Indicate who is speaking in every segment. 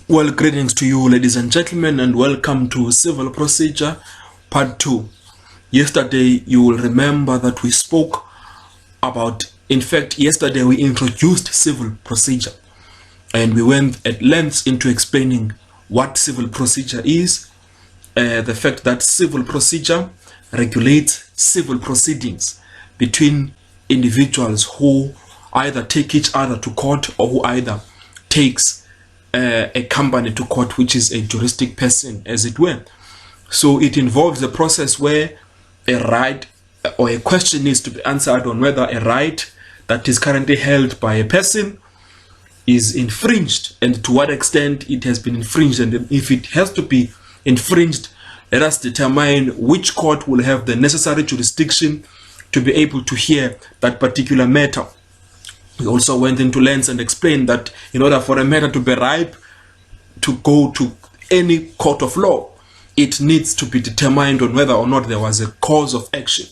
Speaker 1: Well, greetings to you, ladies and gentlemen, and welcome to Civil Procedure Part 2. Yesterday, you will remember that we spoke about, in fact, yesterday we introduced civil procedure, and we went at length into explaining what civil procedure is, the fact that civil procedure regulates civil proceedings between individuals who either take each other to court or who either takes a company to court, which is a juristic person, as it were. So it involves a process where a right or a question needs to be answered on whether a right that is currently held by a person is infringed and to what extent it has been infringed. And if it has to be infringed, let us determine which court will have the necessary jurisdiction to be able to hear that particular matter. We also went into length and explained that in order for a matter to be ripe to go to any court of law, it needs to be determined on whether or not there was a cause of action.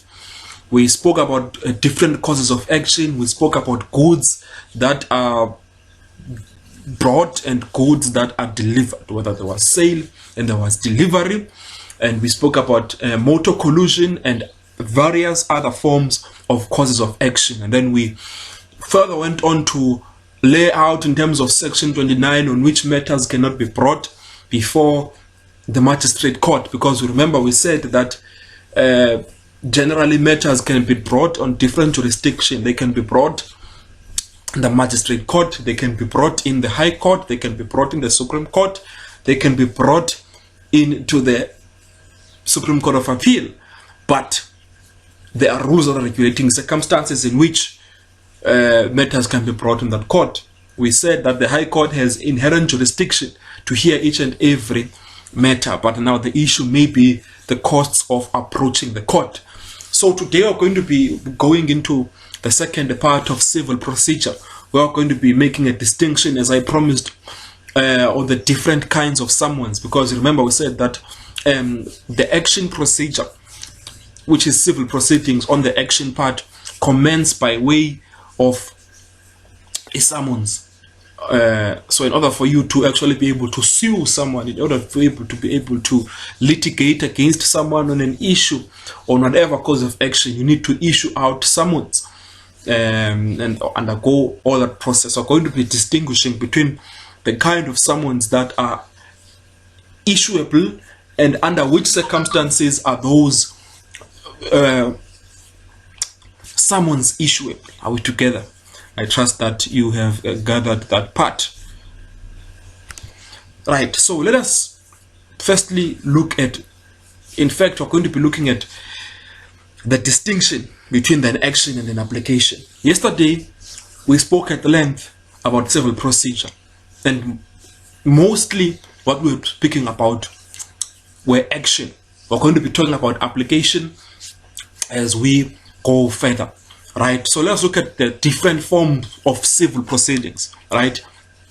Speaker 1: We spoke about different causes of action. We spoke about goods that are brought and goods that are delivered, whether there was sale and there was delivery. And we spoke about motor collusion and various other forms of causes of action. And then we further went on to lay out in terms of section 29 on which matters cannot be brought before the magistrate court, because remember we said that generally matters can be brought on different jurisdiction. They can be brought in the magistrate court, they can be brought in the high court, they can be brought in the Supreme Court, they can be brought into the Supreme Court of Appeal. But there are rules or regulating circumstances in which matters can be brought in that court. We said that the High Court has inherent jurisdiction to hear each and every matter, but now the issue may be the costs of approaching the court. So today we're going to be going into the second part of civil procedure. We're going to be making a distinction, as I promised, on the different kinds of summons, because remember we said that the action procedure, which is civil proceedings on the action part, commence by way of a summons. So in order for you to actually be able to sue someone, in order for you to be able to litigate against someone on an issue or whatever cause of action, you need to issue out summons and undergo all that process. We're going to be distinguishing between the kind of summons that are issuable and under which circumstances are those summons issuable. Are we together? I trust that you have gathered that part. Right, so let us firstly look at, in fact, we're going to be looking at the distinction between an action and an application. Yesterday, we spoke at length about civil procedure, and mostly what we were speaking about were action. We're going to be talking about application as we go further, right? So let's look at the different forms of civil proceedings, right?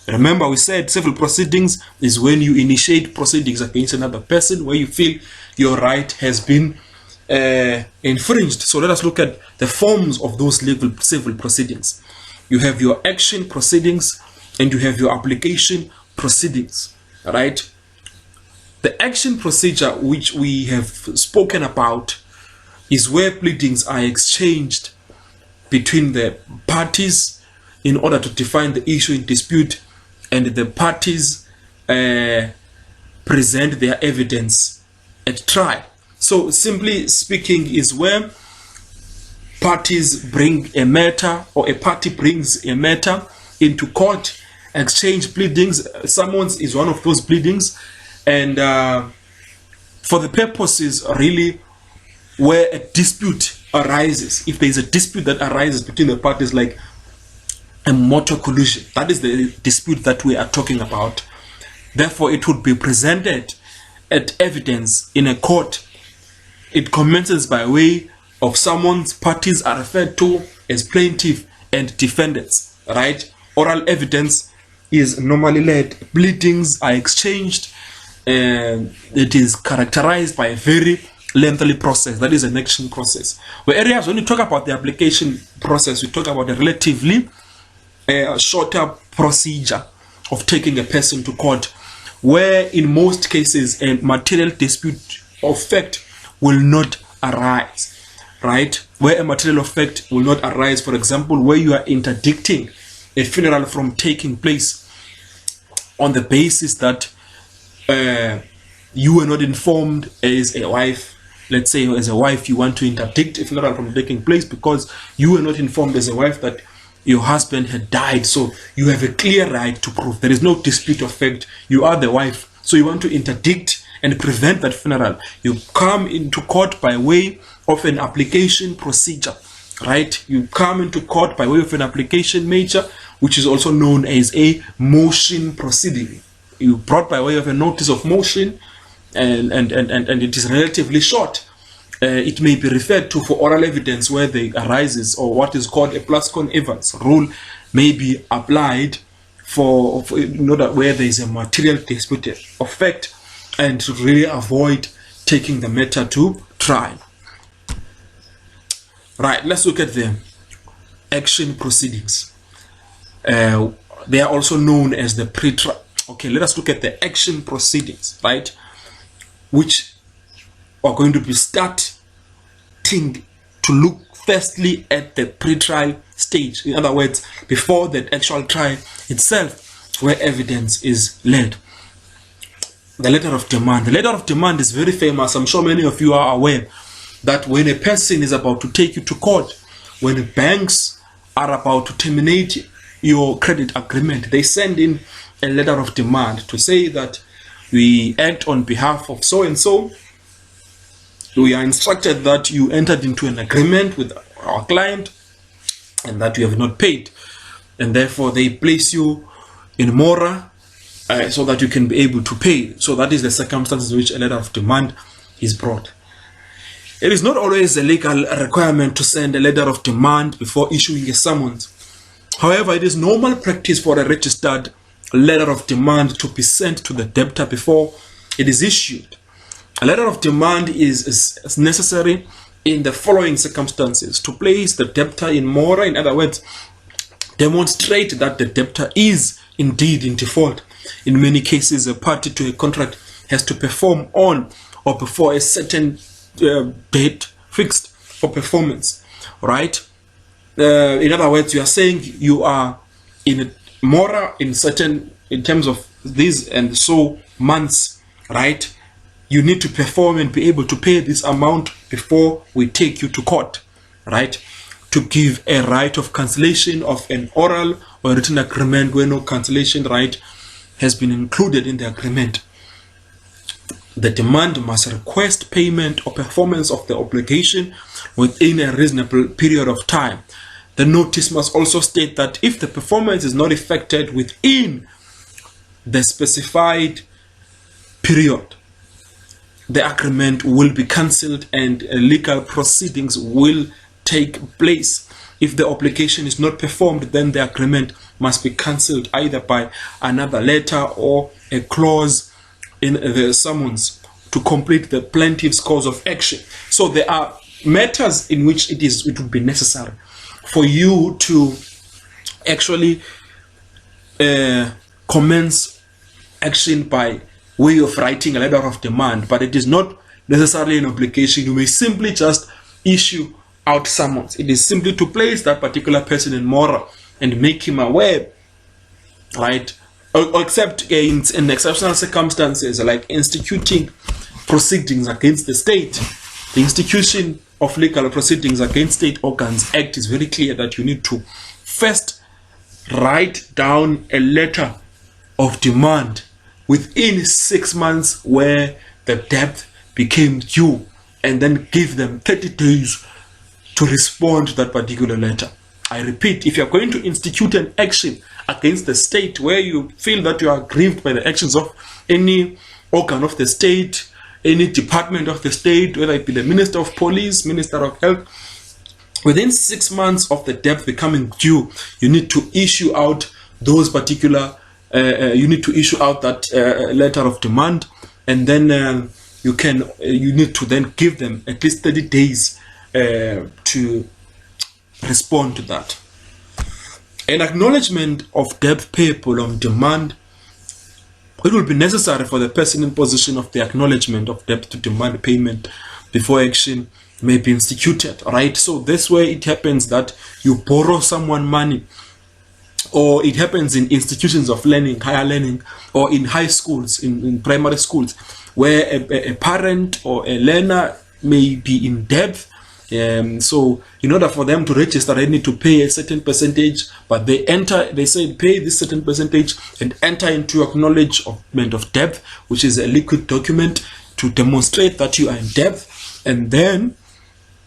Speaker 1: Remember we said civil proceedings is when you initiate proceedings against another person where you feel your right has been infringed. So let us look at the forms of those legal civil proceedings. You have your action proceedings and you have your application proceedings, right? The action procedure, which we have spoken about, is where pleadings are exchanged between the parties in order to define the issue in dispute, and the parties present their evidence at trial. So simply speaking is where parties bring a matter, or a party brings a matter into court, exchange pleadings. Summons is one of those pleadings, and for the purposes really where a dispute arises. If there is a dispute that arises between the parties, like a motor collusion, that is the dispute that we are talking about. Therefore, it would be presented at evidence in a court. It commences by way of summons. Parties are referred to as plaintiff and defendants, right? Oral evidence is normally led. Pleadings are exchanged, and it is characterized by a very lengthy process. That is an action process. Whereas when you talk about the application process, we talk about a relatively shorter procedure of taking a person to court where in most cases a material dispute of fact will not arise, right? Where a material of fact will not arise, for example, where you are interdicting a funeral from taking place on the basis that you were not informed as a wife. Let's say as a wife you want to interdict a funeral from taking place because you were not informed as a wife that your husband had died. So you have a clear right to prove. There is no dispute of fact. You are the wife. So you want to interdict and prevent that funeral. You come into court by way of an application procedure, right? You come into court by way of an application major, which is also known as a motion proceeding. You brought by way of a notice of motion, and it is relatively short. It may be referred to for oral evidence where there arises, or what is called a Plascon-Evans rule may be applied for where there is a material dispute of fact, and to really avoid taking the matter to trial. Right, let's look at the action proceedings. They are also known as the pre-trial. Okay, let us look at the action proceedings, right, which are going to be starting to look firstly at the pre-trial stage. In other words, before the actual trial itself, where evidence is led. The letter of demand. The letter of demand is very famous. I'm sure many of you are aware that when a person is about to take you to court, when banks are about to terminate your credit agreement, they send in a letter of demand to say that we act on behalf of so and so. We are instructed that you entered into an agreement with our client and that you have not paid, and therefore they place you in mora so that you can be able to pay. So that is the circumstances in which a letter of demand is brought. It is not always a legal requirement to send a letter of demand before issuing a summons. However, it is normal practice for a registered letter of demand to be sent to the debtor before it is issued. A letter of demand is necessary in the following circumstances: to place the debtor in mora, in other words, demonstrate that the debtor is indeed in default. In many cases, a party to a contract has to perform on or before a certain date fixed for performance, right? In other words, you are saying you are in mora in terms of these and so months, right? You need to perform and be able to pay this amount before we take you to court, right? To give a right of cancellation of an oral or written agreement where no cancellation right has been included in the agreement. The demand must request payment or performance of the obligation within a reasonable period of time. The notice must also state that if the performance is not effected within the specified period, the agreement will be cancelled and legal proceedings will take place. If the obligation is not performed, then the agreement must be cancelled either by another letter or a clause in the summons to complete the plaintiff's cause of action. So there are matters in which it would be necessary for you to actually commence action by way of writing a letter of demand, but it is not necessarily an obligation. You may simply just issue out summons. It is simply to place that particular person in mora and make him aware, right? Except in exceptional circumstances like instituting proceedings against the state. The Institution of Legal Proceedings Against State Organs Act is very clear that you need to first write down a letter of demand within 6 months where the debt became due, and then give them 30 days to respond to that particular letter. I repeat, if you're going to institute an action against the state where you feel that you are aggrieved by the actions of any organ of the state, any department of the state, whether it be the Minister of Police, Minister of Health, within 6 months of the debt becoming due, you need to issue out those particular you need to issue out that letter of demand, and then you need to then give them at least 30 days to respond to that. An acknowledgement of debt payable on demand it will be necessary for the person in possession of the acknowledgement of debt to demand payment before action may be instituted. Right? So this way it happens that you borrow someone money, or it happens in institutions of learning, higher learning, or in high schools, in primary schools, where a parent or a learner may be in debt. So in order for them to register, they need to pay a certain percentage, but they say pay this certain percentage and enter into acknowledgement of debt, which is a liquid document to demonstrate that you are in debt, and then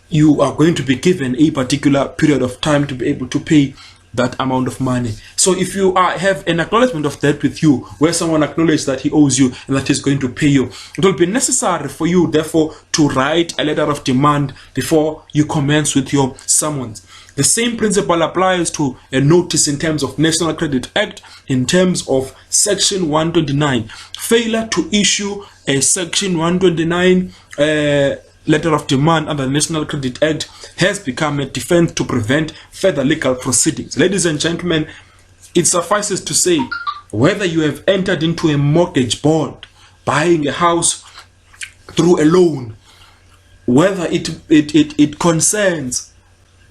Speaker 1: you are going to be given a particular period of time to be able to pay that amount of money. So if you have an acknowledgement of debt with you, where someone acknowledges that he owes you and that he's going to pay you, it will be necessary for you, therefore, to write a letter of demand before you commence with your summons. The same principle applies to a notice in terms of National Credit Act, in terms of Section 129. Failure to issue a Section 129 letter of demand under the National Credit Act has become a defense to prevent further legal proceedings. Ladies and gentlemen, it suffices to say, whether you have entered into a mortgage bond, buying a house through a loan, whether it concerns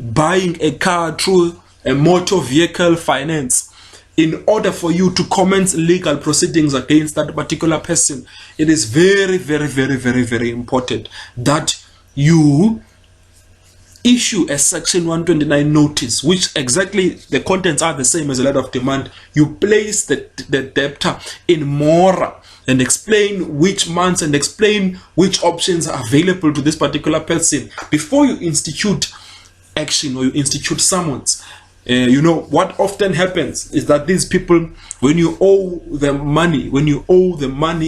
Speaker 1: buying a car through a motor vehicle finance, in order for you to commence legal proceedings against that particular person, it is very, very, very, very, very important that you issue a Section 129 notice, which exactly the contents are the same as a letter of demand. You place the debtor in mora and explain which months and explain which options are available to this particular person before you institute action or you institute summons. You know, what often happens is that these people, when you owe them money,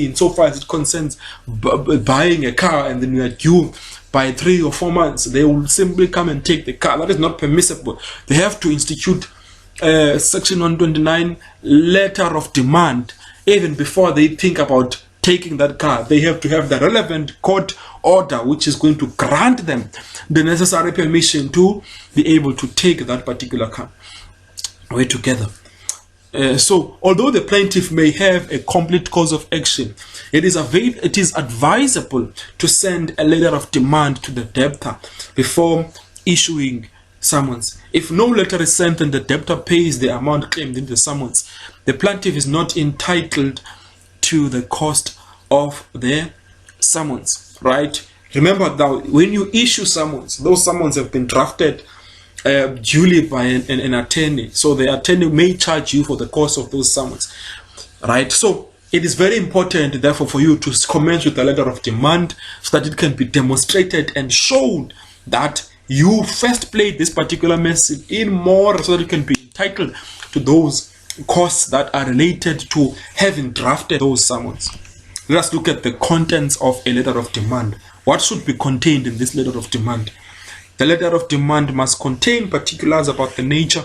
Speaker 1: insofar as it concerns buying a car, and then you are due by 3 or 4 months, they will simply come and take the car. That is not permissible. They have to institute Section 129 letter of demand even before they think about taking that car. They have to have the relevant court order which is going to grant them the necessary permission to be able to take that particular car away together. So although the plaintiff may have a complete cause of action, it is advisable to send a letter of demand to the debtor before issuing summons. If no letter is sent and the debtor pays the amount claimed in the summons, the plaintiff is not entitled to the cost of the summons. Right? Remember that when you issue summons, those summons have been drafted duly by an attorney. So the attorney may charge you for the cost of those summons. Right? So it is very important, therefore, for you to commence with a letter of demand so that it can be demonstrated and shown that you first played this particular message in more, so that you can be entitled to those costs that are related to having drafted those summons. Let us look at the contents of a letter of demand. What should be contained in this letter of demand? The letter of demand must contain particulars about the nature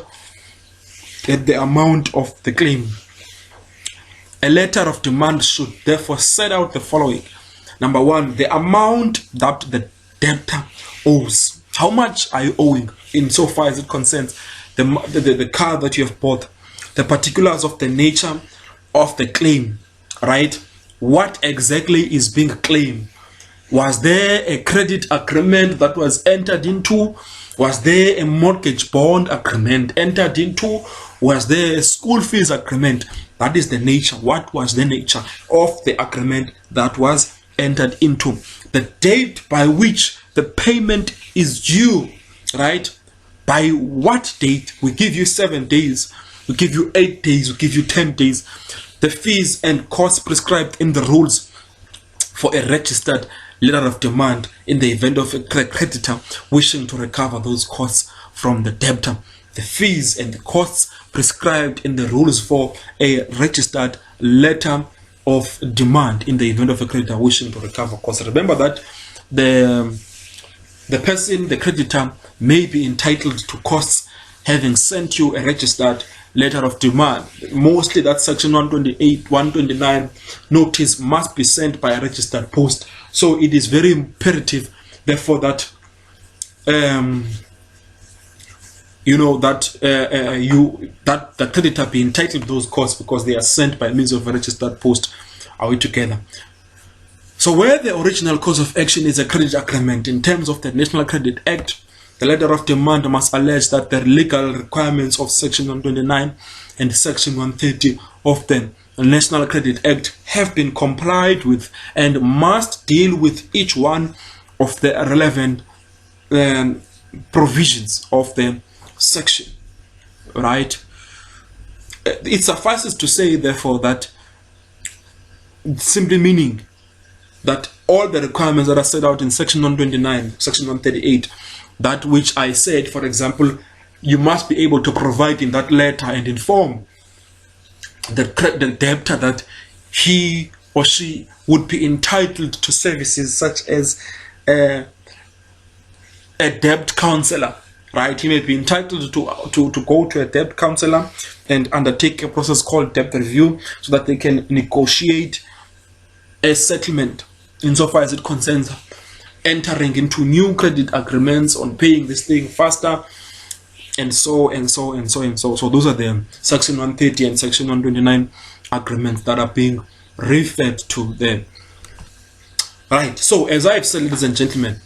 Speaker 1: and the amount of the claim. A letter of demand should therefore set out the following. Number 1, the amount that the debtor owes. How much are you owing insofar as it concerns the car that you have bought? The particulars of the nature of the claim, right? What exactly is being claimed? Was there a credit agreement that was entered into? Was there a mortgage bond agreement entered into? Was there a school fees agreement? That is the nature. What was the nature of the agreement that was entered into? The date by which the payment is due, right? By what date? We give you 7 days. We give you 8 days. We give you 10 days. The fees and costs prescribed in the rules for a registered letter of demand in the event of a creditor wishing to recover those costs from the debtor. The fees and the costs prescribed in the rules for a registered letter of demand in the event of a creditor wishing to recover costs. Remember that the person, the creditor, may be entitled to costs having sent you a registered letter of demand. Mostly that Section 128, 129 notice must be sent by a registered post. So it is very imperative, therefore, that the creditor be entitled to those costs because they are sent by means of a registered post. Are we together? So where the original cause of action is a credit agreement in terms of the National Credit Act, the letter of demand must allege that the legal requirements of Section 129 and Section 130 of the National Credit Act have been complied with and must deal with each one of the relevant provisions of the section, right? It suffices to say, therefore, that simply meaning that all the requirements that are set out in Section 129, Section 138, that which I said, for example, you must be able to provide in that letter and inform the debtor that he or she would be entitled to services such as a debt counselor, right? He may be entitled to go to a debt counselor and undertake a process called debt review so that they can negotiate a settlement insofar as it concerns entering into new credit agreements on paying this thing faster, and so. So those are the Section 130 and Section 129 agreements that are being referred to there. Right, so as I've said, ladies and gentlemen,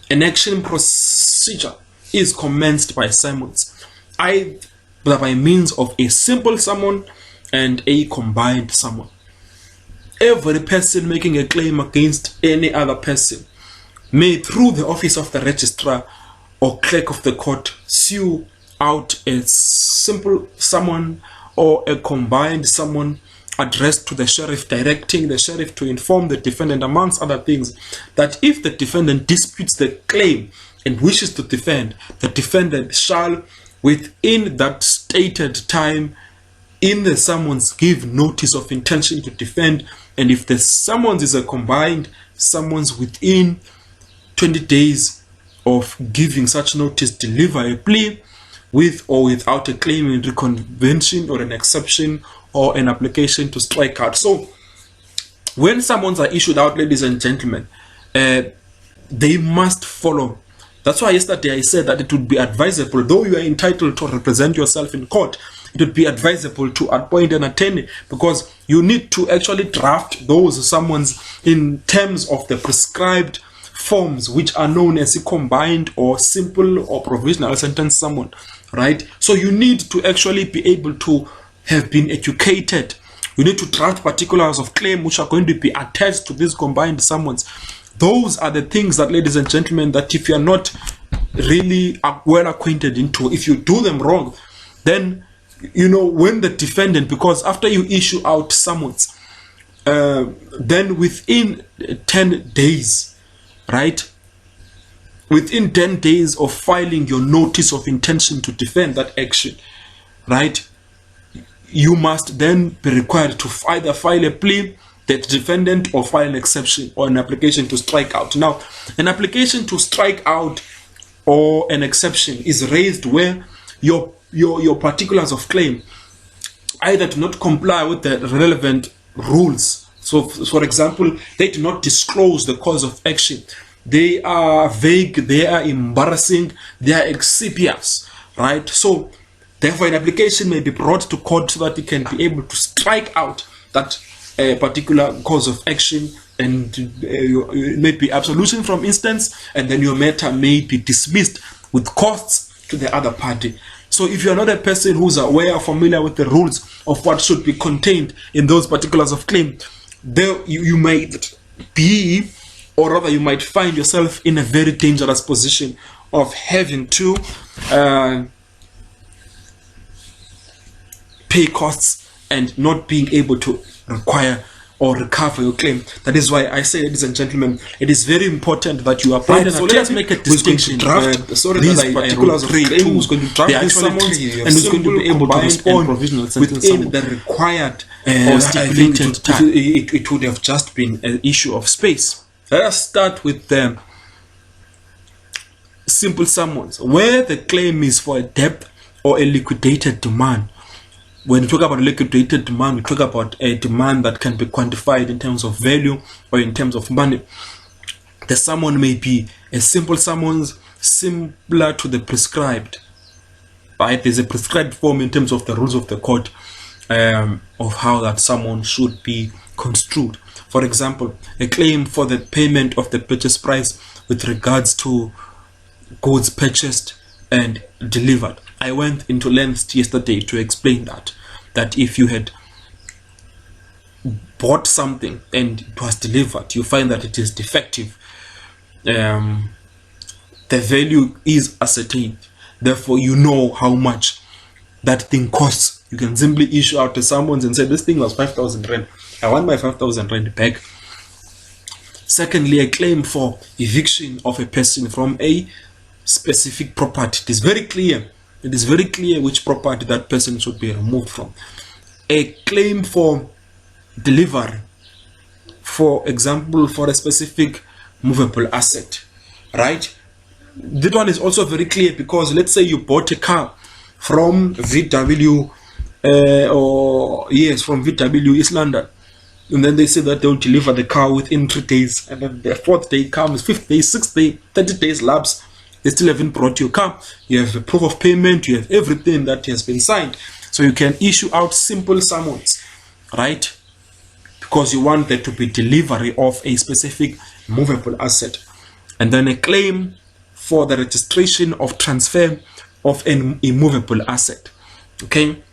Speaker 1: an action procedure is commenced by summons, either by means of a simple summon and a combined summon. Every person making a claim against any other person may, through the office of the registrar or clerk of the court, sue out a simple summon or a combined summon addressed to the sheriff, directing the sheriff to inform the defendant, amongst other things, that if the defendant disputes the claim and wishes to defend, the defendant shall, within that stated time in the summons, give notice of intention to defend, and if the summons is a combined summons, within 20 days of giving such notice, deliver a plea with or without a claim in reconvention or an exception or an application to strike out. So when summons are issued out, ladies and gentlemen, they must follow. That's why yesterday I said that it would be advisable, though you are entitled to represent yourself in court, it would be advisable to appoint an attorney, because you need to actually draft those summons in terms of the prescribed forms, which are known as a combined or simple or provisional sentence summon, right? So you need to actually be able to have been educated. You need to draft particulars of claim which are going to be attached to these combined summons. Those are the things that, ladies and gentlemen, that if you are not really well acquainted into, if you do them wrong, then, you know, when the defendant, because after you issue out summons, then within 10 days, right, within 10 days of filing your notice of intention to defend that action, right, you must then be required to either file a plea, the defendant, or file an exception or an application to strike out. Now, an application to strike out or an exception is raised where your particulars of claim either do not comply with the relevant rules. So, for example, they do not disclose the cause of action. They are vague, they are embarrassing, they are excipious, right? So, therefore, an application may be brought to court so that it can be able to strike out that particular cause of action, and it may be absolution from instance, and then your matter may be dismissed with costs to the other party. So if you are not a person who's aware or familiar with the rules of what should be contained in those particulars of claim, there you might be, or rather you might find yourself in a very dangerous position of having to pay costs and not being able to require or recover your claim. That is why I say, ladies and gentlemen, it is very important that you appoint an attorney. So let's make a distinction. These particulars of claim, who's going to draft these summons, and who's going to be able to respond within the required or stipulated time. It would have just been an issue of space. Let us start with the simple summons, where the claim is for a debt or a liquidated demand. When we talk about liquidated demand, we talk about a demand that can be quantified in terms of value or in terms of money. The summon may be a simple summons similar to the prescribed, right? There's a prescribed form in terms of the rules of the court. of how that someone should be construed. For example, a claim for the payment of the purchase price with regards to goods purchased and delivered. I went into length yesterday to explain that if you had bought something and it was delivered, you find that it is defective, the value is ascertained. Therefore, you know how much that thing costs. You can simply issue out to someone and say, this thing was 5,000 rand. I want my 5,000 rand back. Secondly, a claim for eviction of a person from a specific property. It is very clear. It is very clear which property that person should be removed from. A claim for delivery, for example, for a specific movable asset, right? That one is also very clear, because let's say you bought a car from VW, from VW East London, and then they say that they'll deliver the car within 3 days, and then the 4th day comes, 5th day, 6th day, 30 days lapse, they still haven't brought your car. You have a proof of payment, you have everything that has been signed, so you can issue out simple summons, right? Because you want there to be delivery of a specific movable asset. And then a claim for the registration of transfer of an immovable asset. Okay,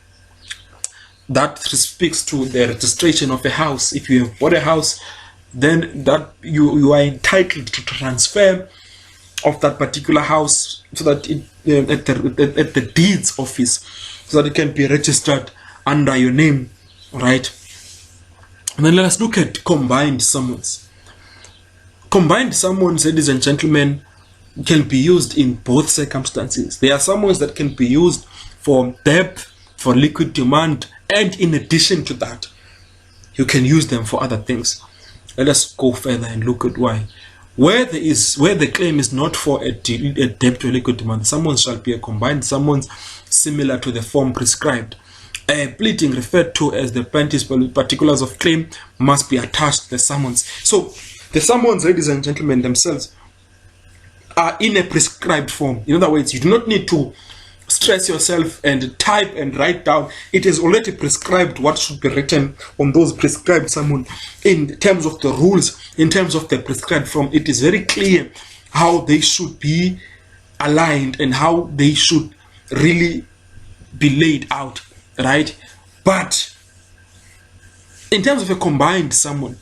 Speaker 1: that speaks to the registration of a house. If you have bought a house, then that you are entitled to transfer of that particular house, so that it at the deeds office, so that it can be registered under your name, right? And then let us look at combined summons. Combined summons, ladies and gentlemen, can be used in both circumstances. There are summons that can be used for debt, for liquid demand, and in addition to that, you can use them for other things. Let us go further and look at why. Where the claim is not for a debt or liquid demand, the summons shall be a combined summons similar to the form prescribed. A pleading referred to as the plaintiff's particulars of claim must be attached to the summons. So the summons, ladies and gentlemen, themselves are in a prescribed form. In other words, you do not need to stress yourself and type and write down. It is already prescribed what should be written on those prescribed summons. In terms of the rules, in terms of the prescribed form, it is very clear how they should be aligned and how they should really be laid out, right? But in terms of a combined summon,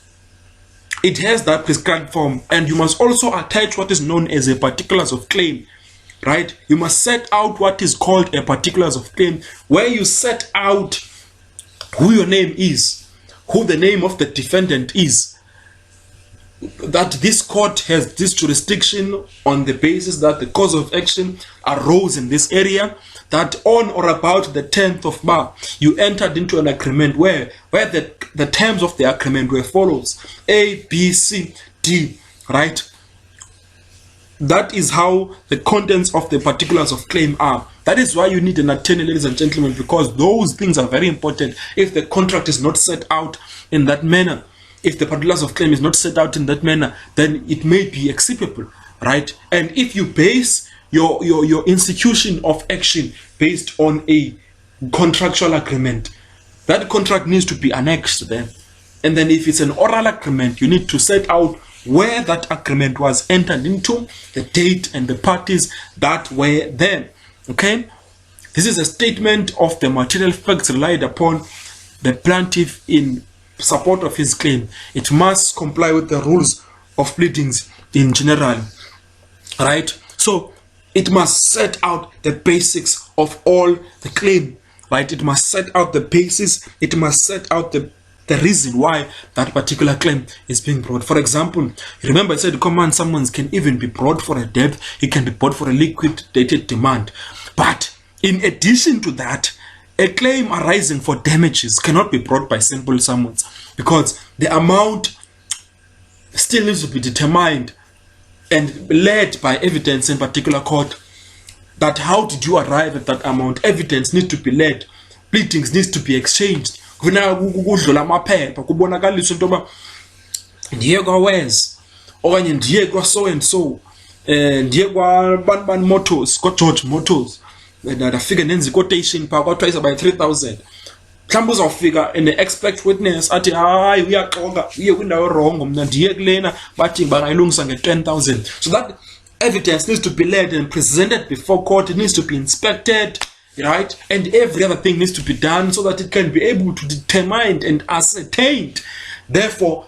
Speaker 1: it has that prescribed form, and you must also attach what is known as a particulars of claim, right? You must set out what is called a particulars of claim, where you set out who your name is, who the name of the defendant is, that this court has this jurisdiction on the basis that the cause of action arose in this area, that on or about the 10th of March, you entered into an agreement where the terms of the agreement were follows: A, B, C, D, right? That is how the contents of the particulars of claim are. That is why you need an attorney, ladies and gentlemen, because those things are very important. If the contract is not set out in that manner, if the particulars of claim is not set out in that manner, then it may be executable, right? And if you base your institution of action based on a contractual agreement, that contract needs to be annexed there. And then if it's an oral agreement, you need to set out where that agreement was entered into, the date and the parties that were there. Okay, this is a statement of the material facts relied upon the plaintiff in support of his claim. It must comply with the rules of pleadings in general, right? So it must set out the basics of all the claim, right? It must set out the basis. It must set out the reason why that particular claim is being brought. For example, remember I said command summons can even be brought for a debt. It can be brought for a liquidated demand. But in addition to that, a claim arising for damages cannot be brought by simple summons, because the amount still needs to be determined and led by evidence in particular court. That how did you arrive at that amount? Evidence needs to be led. Pleadings needs to be exchanged. Kudlula amaphepha kubonakaliswa into yoba ndiye kwaWes okanye ndiye kwaso and so, ndiye kwaBani Motors, kwaGeorge Motors, ndafike nenza iquotation phaa kwathiwa izawuba yi-3,000. mhlawumbe uzawufika and expect witness athi hayi uyaxoka uye kwindawo wrong mna ndiye kulena bathi bangayilungisa nge-10,000. So that evidence needs to be led and presented before court. It needs to be inspected, right? And every other thing needs to be done so that it can be able to determine and ascertain, therefore,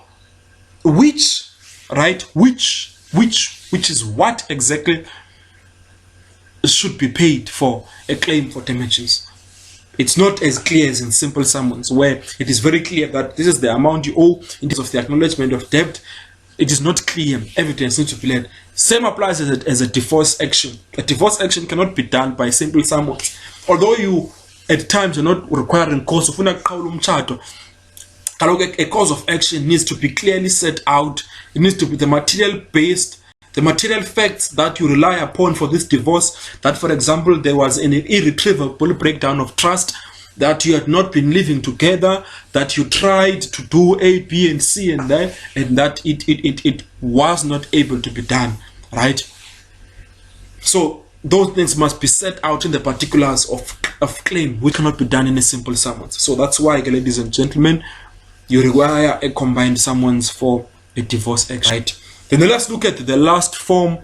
Speaker 1: which is what exactly should be paid for a claim for damages. It's not as clear as in simple summons, where it is very clear that this is the amount you owe in terms of the acknowledgement of debt. It is not clear. Evidence needs to be led. Same applies as a divorce action. A divorce action cannot be done by simple summons. Although you, at times, are not requiring cause of a cause of action needs to be clearly set out. It needs to be the material based, the material facts that you rely upon for this divorce. That, for example, there was an irretrievable breakdown of trust, that you had not been living together, that you tried to do A, B, and C and that, and that it was not able to be done, right? So those things must be set out in the particulars of claim, which cannot be done in a simple summons. So that's why, ladies and gentlemen, you require a combined summons for a divorce action, right? Then let's look at the last form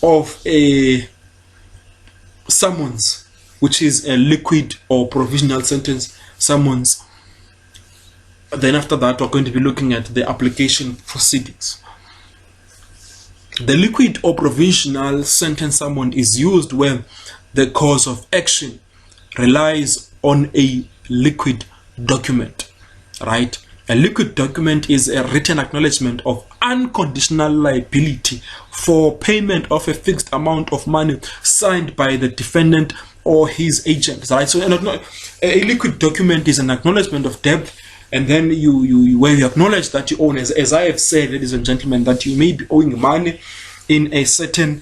Speaker 1: of a summons, which is a liquid or provisional sentence summons. Then after that, we're going to be looking at the application proceedings. The liquid or provisional sentence summons is used when the cause of action relies on a liquid document, right? A liquid document is a written acknowledgement of unconditional liability for payment of a fixed amount of money signed by the defendant or his agent, right? So a liquid document is an acknowledgement of debt, and then where you acknowledge that you own, as I have said, ladies and gentlemen, that you may be owing money in a certain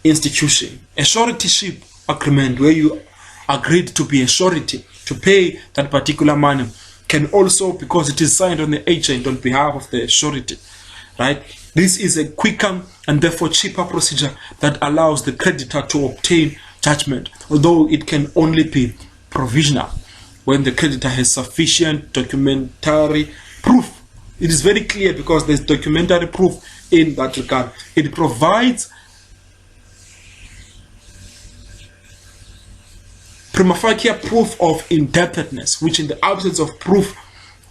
Speaker 1: institution. A suretyship agreement, where you agreed to be a surety to pay that particular money, can also, because it is signed on the agent on behalf of the surety, right? This is a quicker and therefore cheaper procedure that allows the creditor to obtain judgment, although it can only be provisional when the creditor has sufficient documentary proof. It is very clear because there's documentary proof in that regard. It provides prima facie proof of indebtedness, which in the absence of proof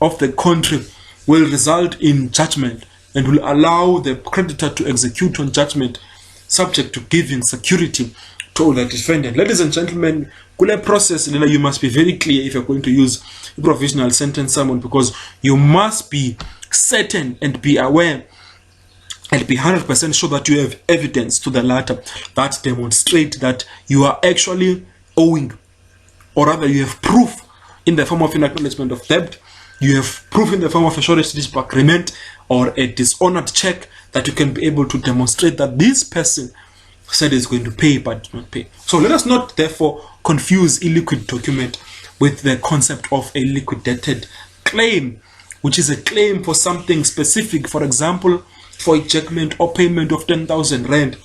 Speaker 1: of the contrary will result in judgment and will allow the creditor to execute on judgment subject to giving security to the defendant. Ladies and gentlemen, kule process you must be very clear if you're going to use a provisional sentence summon, because you must be certain and be aware and be 100% sure that you have evidence to the latter that demonstrate that you are actually owing, or rather you have proof in the form of an acknowledgement of debt, you have proof in the form of a suretyship agreement or a dishonored check, that you can be able to demonstrate that this person said is going to pay but did not pay. So let us not therefore confuse illiquid document with the concept of a liquidated claim, which is a claim for something specific. For example, for ejectment or payment of 10,000 rand,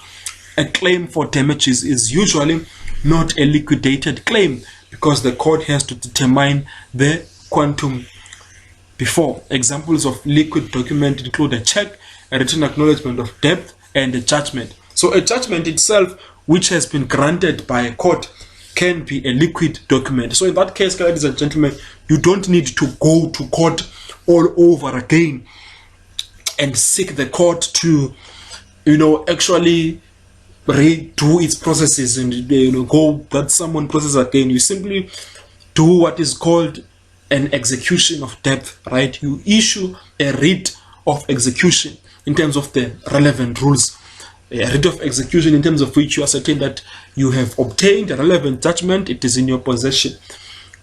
Speaker 1: a claim for damages is usually not a liquidated claim, because the court has to determine the quantum before. Examples of liquid document include a check, a written acknowledgement of debt, and a judgment. So a judgment itself, which has been granted by a court, can be a liquid document. So in that case, ladies and gentlemen, you don't need to go to court all over again and seek the court to, actually redo its processes and go that someone process again. You simply do what is called an execution of debt, right? You issue a writ of execution in terms of the relevant rules. A writ of execution in terms of which you ascertain that you have obtained a relevant judgment, it is in your possession.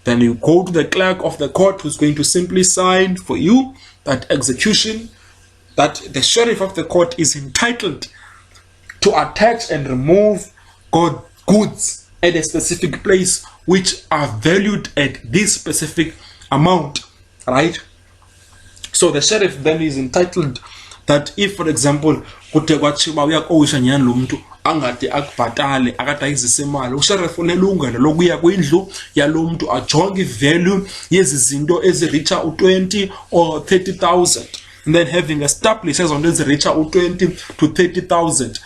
Speaker 1: Then you go to the clerk of the court, who's going to simply sign for you that execution, that the sheriff of the court is entitled to attach and remove goods at a specific place which are valued at this specific amount, right? So the sheriff then is entitled that if, for example, angade akubhatale akade ayizise imali. Usheriff unelungelo lokuya kwindlu yalo mntu ajonge ivalue yezi zinto ezireacha u20 or 30,000, and then having established ezo zinto ezireacha u20 to 30,000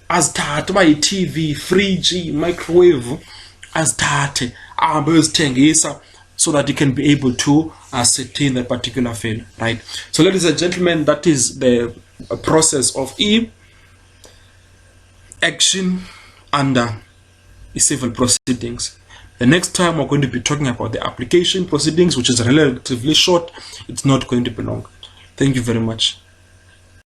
Speaker 1: azithathe uba yi-TV, fridge, microwave, azithathe ahambe uyozithengisa so that you can be able to ascertain that particular value, right? So ladies and gentlemen, that is the process of action under civil proceedings. The next time we're going to be talking about the application proceedings, which is relatively short. It's not going to be long. Thank you very much.